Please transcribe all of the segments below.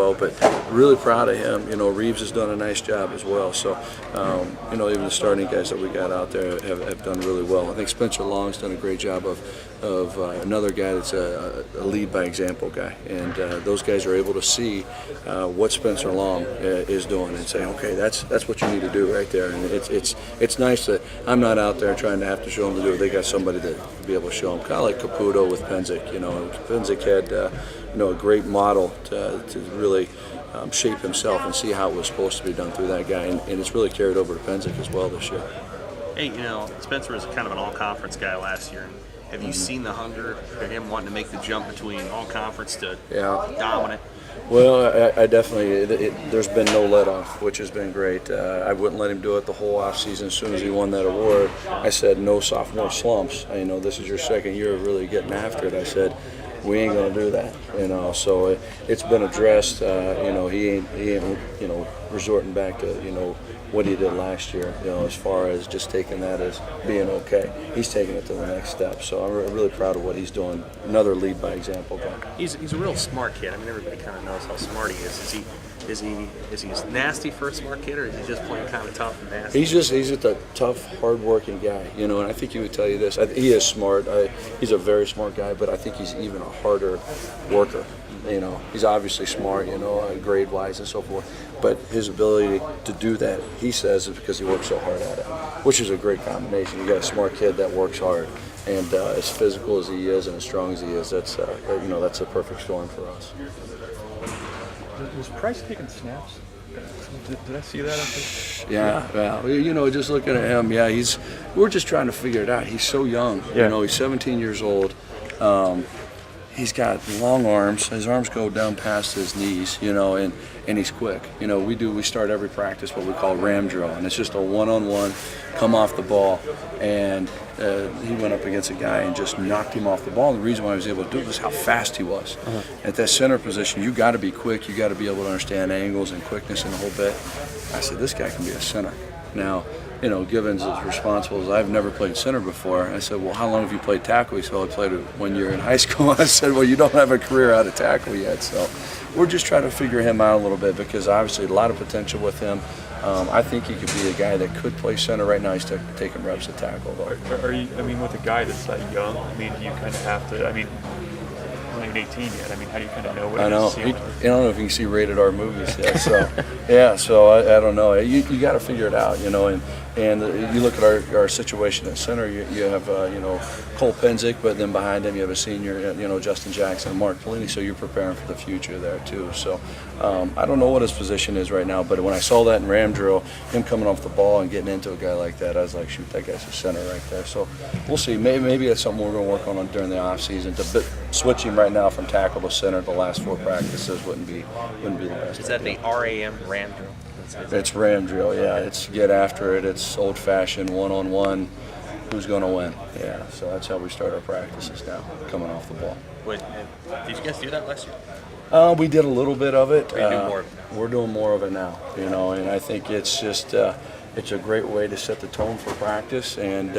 well, but really proud of him. You know, Reeves has done a nice job as well. So, you know, even the starting guys that we got out there have done really well. I think Spencer Long's done a great job of another guy that's a lead by example guy, and those guys are able to see what Spencer Long is doing and say, okay, that's what you need to do right there. And it's nice that I'm not out there trying to have to show them to do it. They got somebody to be able to show them. Kind of like Caputo with Penzic. You know, Penzic had you know, a great model to really shape himself and see how it was supposed to be done through that guy, and it's really carried over to Penzic as well this year. Hey, you know, Spencer was kind of an all-conference guy last year. Have you seen the hunger for him wanting to make the jump between all-conference to dominant? Well, I definitely, there's been no let-off, which has been great. I wouldn't let him do it the whole offseason. As soon as he won that award, I said, no sophomore slumps. You know, this is your second year of really getting after it. I said, we ain't gonna do that, you know. So it's been addressed. You know, he ain't, you know, resorting back to, you know, what he did last year. You know, as far as just taking that as being okay, he's taking it to the next step. So I'm really proud of what he's doing. Another lead by example guy. He's a real smart kid. I mean, everybody kind of knows how smart he is. Is he nasty for a smart kid, or is he just plain kind of tough and nasty? He's just a tough, hard-working guy, you know. And I think he would tell you this. He is smart. He's a very smart guy, but I think he's even a harder worker. You know, he's obviously smart, you know, grade-wise and so forth. But his ability to do that, he says, is because he works so hard at it, which is a great combination. You got a smart kid that works hard, and as physical as he is and as strong as he is, that's you know, that's a perfect storm for us. Was Price taking snaps? Did I see that? Yeah, you know, just looking at him, yeah, we're just trying to figure it out. He's so young, you know, he's 17 years old. He's got long arms. His arms go down past his knees, you know, and he's quick. You know, we start every practice what we call ram drill, and it's just a one-on-one, come off the ball, and he went up against a guy and just knocked him off the ball. And the reason why I was able to do it was how fast he was. At that center position, you got to be quick. You got to be able to understand angles and quickness and the whole bit. I said, this guy can be a center. Now, you know, Givens is responsible as I've never played center before. I said, well, how long have you played tackle? He said, well, I played it 1 year in high school. I said, well, you don't have a career out of tackle yet. So we're just trying to figure him out a little bit, because obviously a lot of potential with him. I think he could be a guy that could play center. Right now he's taking reps at tackle, though. Are you, I mean, with a guy that's that young, I mean, you kind of have to, I mean, he's not even 18 yet. I mean, how do you kind of know what I know. he's seeing? I don't know if you can see rated R movies yet. So, yeah, so I don't know. You got to figure it out, you know. And you look at our situation at center, you have, you know, Cole Penzic, but then behind him you have a senior, you know, Justin Jackson and Mark Pelini, so you're preparing for the future there too. So I don't know what his position is right now, but when I saw that in ram drill, him coming off the ball and getting into a guy like that, I was like, shoot, that guy's a center right there. So we'll see. Maybe that's something we're going to work on during the off season. Switching right now from tackle to center the last 4 practices wouldn't be the best. Is that the RAM ram drill? It's ram drill, yeah. It's get after it. It's old-fashioned, one-on-one. Who's going to win? Yeah. So that's how we start our practices now, coming off the ball. Wait, did you guys do that last year? We did a little bit of it. We're doing more of it now, you know. And I think it's just it's a great way to set the tone for practice, and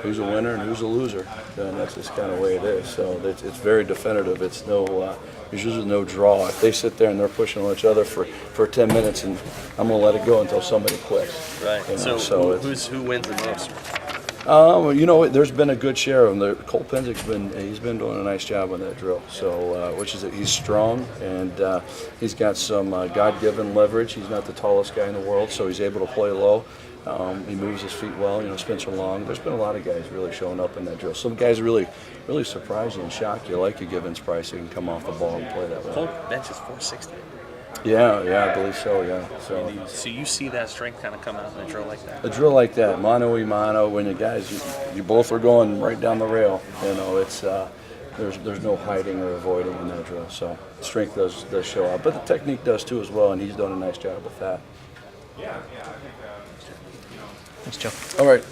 who's a winner and who's a loser. And that's just kind of the way it is. So it's very definitive. It's there's usually no draw. If they sit there and they're pushing on each other for 10 minutes, and I'm going to let it go until somebody quits. Right. You know? So who wins the most? You know, there's been a good share of them. Cole Penzic's been doing a nice job on that drill. So, which is that he's strong, and he's got some God-given leverage. He's not the tallest guy in the world, so he's able to play low. He moves his feet well. You know, Spencer Long. There's been a lot of guys really showing up in that drill. Some guys really surprise you and shock you, like a Givens Price, who can come off the ball and play that way. Cole bench is 460. Yeah, I believe so. Yeah. So you see that strength kind of come out in a drill like that? A drill like that, mano a mano, when the guys you both are going right down the rail. You know, it's there's no hiding or avoiding in that drill. So strength does show up, but the technique does too as well, and he's done a nice job with that. Thanks, Joe. All right.